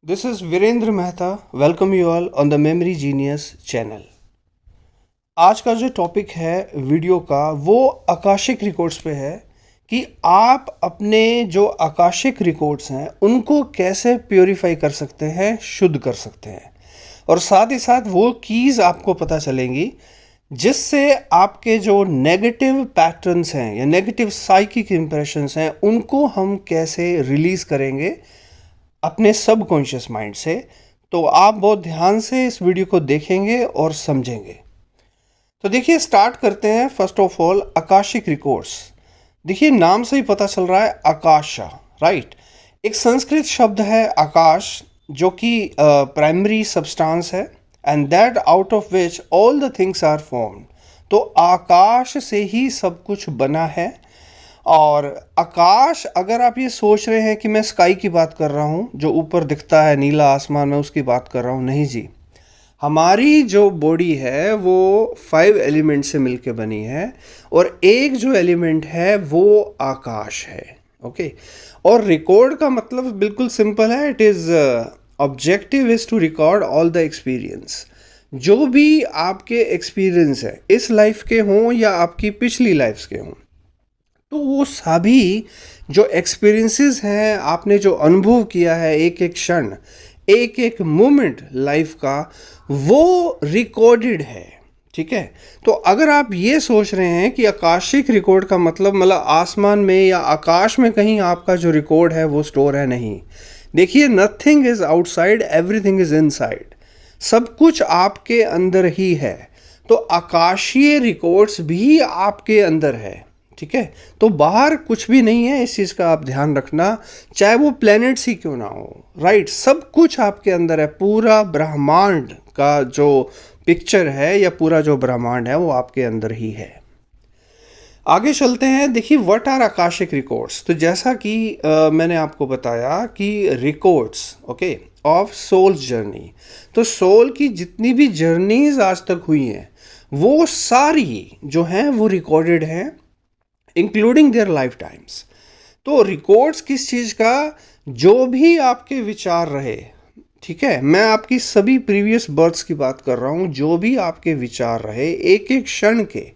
This is Virendra Mehta. Welcome you all on the Memory Genius channel. आज का जो topic है video का वो आकाशिक रिकॉर्ड्स पे है कि आप अपने जो आकाशिक रिकॉर्ड्स हैं उनको कैसे प्योरीफाई कर सकते हैं, शुद्ध कर सकते हैं और साथ ही साथ वो कीज़ आपको पता चलेंगी जिससे आपके जो नेगेटिव पैटर्न्स हैं या नेगेटिव साइकिक इंप्रेशंस हैं उनको हम कैसे रिलीज़ करेंगे अपने सबकॉन्शियस माइंड से। तो आप बहुत ध्यान से इस वीडियो को देखेंगे और समझेंगे। तो देखिए स्टार्ट करते हैं। First of all Akashic records. देखिए नाम से ही पता चल रहा है आकाशा, राइट। एक संस्कृत शब्द है आकाश जो कि प्राइमरी सब्सटेंस है and that out of which all the things are formed. तो आकाश से ही सब कुछ बना है। और आकाश, अगर आप ये सोच रहे हैं कि मैं स्काई की बात कर रहा हूँ, जो ऊपर दिखता है नीला आसमान, में उसकी बात कर रहा हूँ, नहीं जी। हमारी जो बॉडी है वो 5 एलिमेंट से मिलके बनी है और एक जो एलिमेंट है वो आकाश है। ओके। और रिकॉर्ड का मतलब बिल्कुल सिंपल है। It is objective is to record all the experience. जो भी आपके एक्सपीरियंस है इस लाइफ के हों या आपकी पिछली लाइफ्स के हों, तो वो सभी जो एक्सपीरियंसेस हैं, आपने जो अनुभव किया है, एक एक क्षण, एक एक मोमेंट लाइफ का, वो रिकॉर्डेड है। ठीक है। तो अगर आप ये सोच रहे हैं कि आकाशिक रिकॉर्ड का मतलब आसमान में या आकाश में कहीं आपका जो रिकॉर्ड है वो स्टोर है, नहीं। देखिए nothing is outside, everything is inside. सब कुछ आपके अंदर ही है। तो आकाशीय रिकॉर्ड्स भी आपके अंदर है। ठीक है। तो बाहर कुछ भी नहीं है, इस चीज़ का आप ध्यान रखना, चाहे वो प्लैनेट्स ही क्यों ना हो, राइट। सब कुछ आपके अंदर है। पूरा ब्रह्मांड का जो पिक्चर है या पूरा जो ब्रह्मांड है वो आपके अंदर ही है। आगे चलते हैं। देखिए व्हाट आर आकाशिक रिकॉर्ड्स। तो जैसा कि मैंने आपको बताया कि records okay of soul's journey. तो सोल की जितनी भी जर्नीज आज तक हुई हैं वो सारी जो हैं वो रिकॉर्डेड हैं, इंक्लूडिंग देयर लाइफ टाइम्स। तो रिकॉर्ड्स किस चीज़ का? जो भी आपके विचार रहे, ठीक है, मैं आपकी सभी प्रीवियस बर्थ्स की बात कर रहा हूँ। जो भी आपके विचार रहे एक एक क्षण के,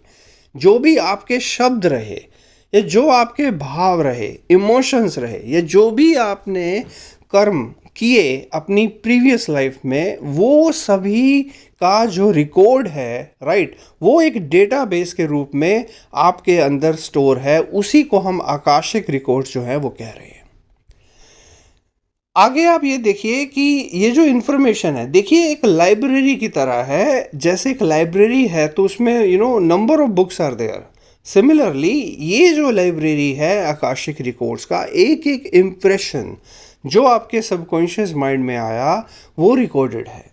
जो भी आपके शब्द रहे या जो आपके भाव रहे, इमोशंस रहे, या जो भी आपने कर्म किए अपनी प्रीवियस लाइफ में, वो सभी का जो रिकॉर्ड है, राइट, वो एक डेटाबेस के रूप में आपके अंदर स्टोर है। उसी को हम आकाशिक रिकॉर्ड जो है वो कह रहे हैं। आगे आप ये देखिए कि ये जो इन्फॉर्मेशन है, देखिए एक लाइब्रेरी की तरह है। जैसे एक लाइब्रेरी है तो उसमें number of books are there. Similarly ये जो लाइब्रेरी है आकाशिक रिकॉर्ड्स का, एक एक इम्प्रेशन जो आपके सबकॉन्शियस माइंड में आया वो रिकॉर्डेड है।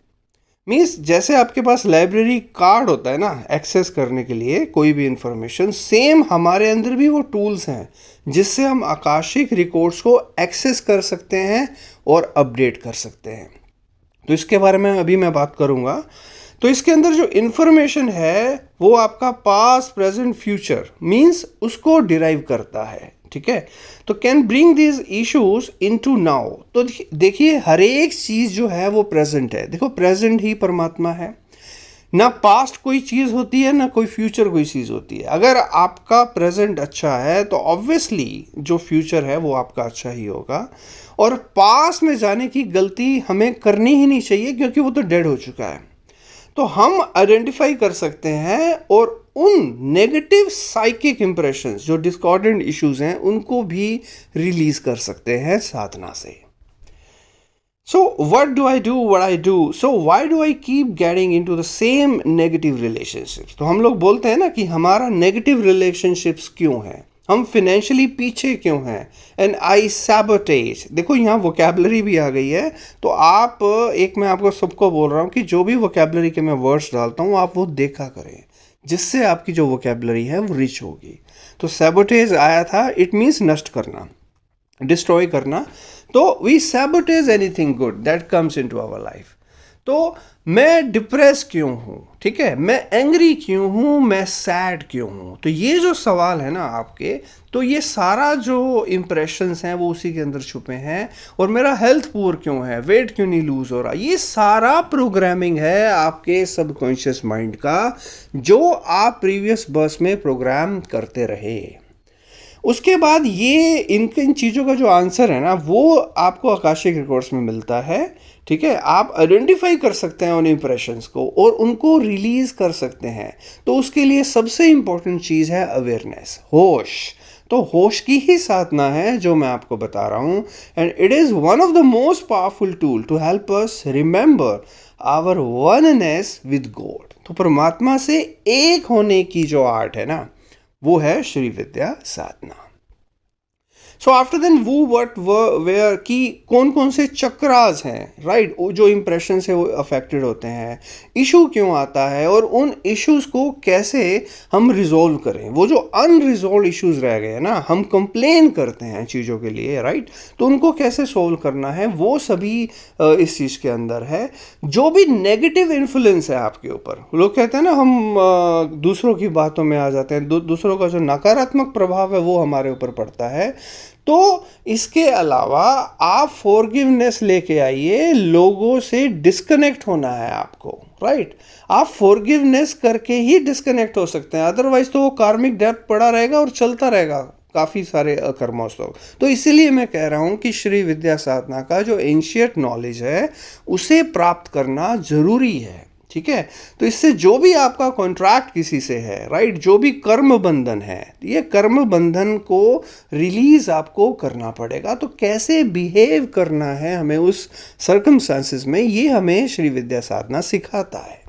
मीन्स जैसे आपके पास लाइब्रेरी कार्ड होता है ना एक्सेस करने के लिए कोई भी इंफॉर्मेशन, सेम हमारे अंदर भी वो टूल्स हैं जिससे हम आकाशिक रिकॉर्ड्स को एक्सेस कर सकते हैं और अपडेट कर सकते हैं। तो इसके बारे में अभी मैं बात करूँगा। तो इसके अंदर जो इन्फॉर्मेशन है वो आपका पास्ट, प्रेजेंट, फ्यूचर मीन्स उसको डिराइव करता है। ठीक है। तो can bring these issues into now. तो देखिए हर एक चीज़ जो है वो प्रेजेंट है। देखो प्रेजेंट ही परमात्मा है। ना पास्ट कोई चीज़ होती है ना कोई फ्यूचर कोई चीज़ होती है। अगर आपका प्रेजेंट अच्छा है तो ऑब्वियसली जो फ्यूचर है वो आपका अच्छा ही होगा। और पास्ट में जाने की गलती हमें करनी ही नहीं चाहिए क्योंकि वो तो डेड हो चुका है। तो हम आइडेंटिफाई कर सकते हैं और उन नेगेटिव साइकिक इंप्रेशंस जो डिस्कॉर्डेंट इश्यूज हैं उनको भी रिलीज कर सकते हैं साधना से। So what do I do, what I do, so why do I keep getting into the same negative relationships. तो हम लोग बोलते हैं ना कि हमारा नेगेटिव रिलेशनशिप्स क्यों है, हम फिनेंशियली पीछे क्यों हैं, एंड आई सैबोटेज। देखो यहाँ वोकेबलरी भी आ गई है। तो आप एक, मैं आपको सबको बोल रहा हूँ कि जो भी वोकेबलरी के मैं वर्ड्स डालता हूँ आप वो देखा करें, जिससे आपकी जो वोकेबलरी है वो रिच होगी। तो सैबोटेज आया था, इट मीन्स नष्ट करना, डिस्ट्रॉय करना। तो we sabotage anything good that comes into our life. तो मैं डिप्रेस क्यों हूँ, ठीक है, मैं एंग्री क्यों हूँ, मैं सैड क्यों हूँ। तो ये जो सवाल है ना आपके, तो ये सारा जो इम्प्रेशंस हैं वो उसी के अंदर छुपे हैं। और मेरा हेल्थ पुअर क्यों है, वेट क्यों नहीं लूज हो रहा, ये सारा प्रोग्रामिंग है आपके सबकॉन्शियस माइंड का, जो आप प्रीवियस बर्थ में प्रोग्राम करते रहे। उसके बाद ये इन चीज़ों का जो आंसर है ना, वो आपको आकाशिक रिकॉर्ड्स में मिलता है। ठीक है, आप आइडेंटिफाई कर सकते हैं उन इम्प्रेशंस को और उनको रिलीज कर सकते हैं। तो उसके लिए सबसे इम्पोर्टेंट चीज़ है अवेयरनेस, होश। तो होश की ही साधना है जो मैं आपको बता रहा हूँ, and it is one of the most powerful tool to help us remember our oneness with God. तो परमात्मा से एक होने की जो आर्ट है ना, वो है श्री विद्या साधना। सो आफ्टर देन वो वट वेयर की कौन कौन से चक्रास हैं, राइट, जो इंप्रेशन से वो अफेक्टेड होते हैं, इशू क्यों आता है, और उन इश्यूज को कैसे हम रिजोल्व करें। वो जो अनरिजोल्व इश्यूज रह गए हैं ना, हम कंप्लेन करते हैं चीज़ों के लिए, राइट, तो उनको कैसे सोल्व करना है, वो सभी इस चीज़ के अंदर है। जो भी नेगेटिव इन्फ्लुएंस है आपके ऊपर, लोग कहते हैं ना हम दूसरों की बातों में आ जाते हैं, दूसरों का जो नकारात्मक प्रभाव है वो हमारे ऊपर पड़ता है। तो इसके अलावा आप फॉरगिवनेस लेके आइए, लोगों से डिस्कनेक्ट होना है आपको, राइट। आप फॉरगिवनेस करके ही डिस्कनेक्ट हो सकते हैं, अदरवाइज तो वो कार्मिक डेब्ट पड़ा रहेगा और चलता रहेगा काफ़ी सारे कर्मोत्सव। तो इसीलिए मैं कह रहा हूँ कि श्री विद्या साधना का जो एंशिएंट नॉलेज है उसे प्राप्त करना जरूरी है। ठीक है, तो इससे जो भी आपका कॉन्ट्रैक्ट किसी से है, राइट, जो भी कर्म बंधन है, ये कर्म बंधन को रिलीज आपको करना पड़ेगा। तो कैसे बिहेव करना है हमें उस सर्कमस्टांसेस में, ये हमें श्री विद्या साधना सिखाता है।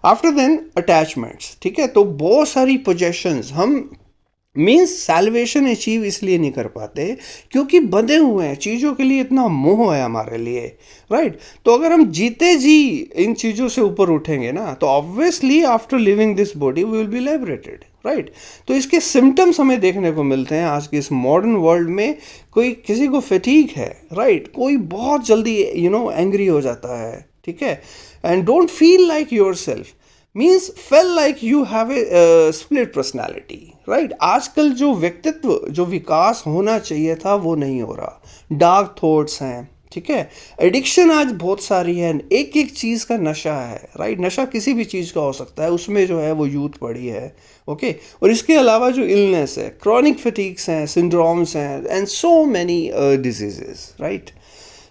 आफ्टर देन अटैचमेंट्स, ठीक है, तो बहुत सारी पोजेशंस हम मीन्स सैल्वेशन अचीव इसलिए नहीं कर पाते क्योंकि बंधे हुए हैं, चीज़ों के लिए इतना मोह है हमारे लिए, राइट। तो अगर हम जीते जी इन चीज़ों से ऊपर उठेंगे ना, तो obviously after living this body we will be liberated, right. तो इसके सिम्टम्स हमें देखने को मिलते हैं आज के इस मॉडर्न वर्ल्ड में। कोई किसी को फटीग है, राइट, कोई बहुत जल्दी एंग्री हो जाता है, ठीक है, and don't feel like your self, means fail like you have a split personality, right. आजकल जो व्यक्तित्व, जो विकास होना चाहिए था वो नहीं हो रहा, डार्क थॉट्स हैं, ठीक है, एडिक्शन आज बहुत सारी है, एक एक चीज़ का नशा है, राइट। नशा किसी भी चीज़ का हो सकता है, उसमें जो है वो यूथ पड़ी है, ओके। और इसके अलावा जो इलनेस है, क्रॉनिक फटीग्स हैं, सिंड्रोम्स हैं, and so many diseases, right.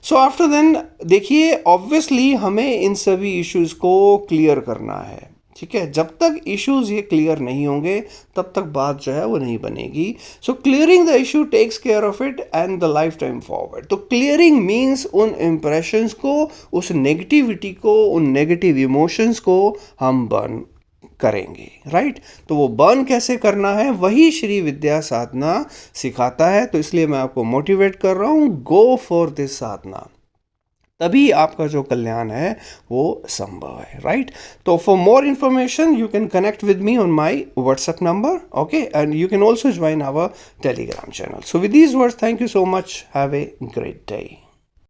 So after then देखिए, ऑब्वियसली हमें इन सभी इश्यूज़ को क्लियर करना है, ठीक है। जब तक इश्यूज ये क्लियर नहीं होंगे तब तक बात जो है वो नहीं बनेगी। So clearing the issue takes care of it and the life time forward. तो क्लियरिंग मीन्स उन इम्प्रेशंस को, उस नेगेटिविटी को, उन नेगेटिव इमोशंस को हम बर्न करेंगे, राइट। तो वो बर्न कैसे करना है वही श्री विद्या साधना सिखाता है। तो इसलिए मैं आपको मोटिवेट कर रहा हूँ, गो फॉर दिस साधना, तभी आपका जो कल्याण है वो संभव है, राइट। तो for more information you can connect with me on my WhatsApp number, okay, and you can also join our Telegram channel. So with these words, thank you so much, have a great day.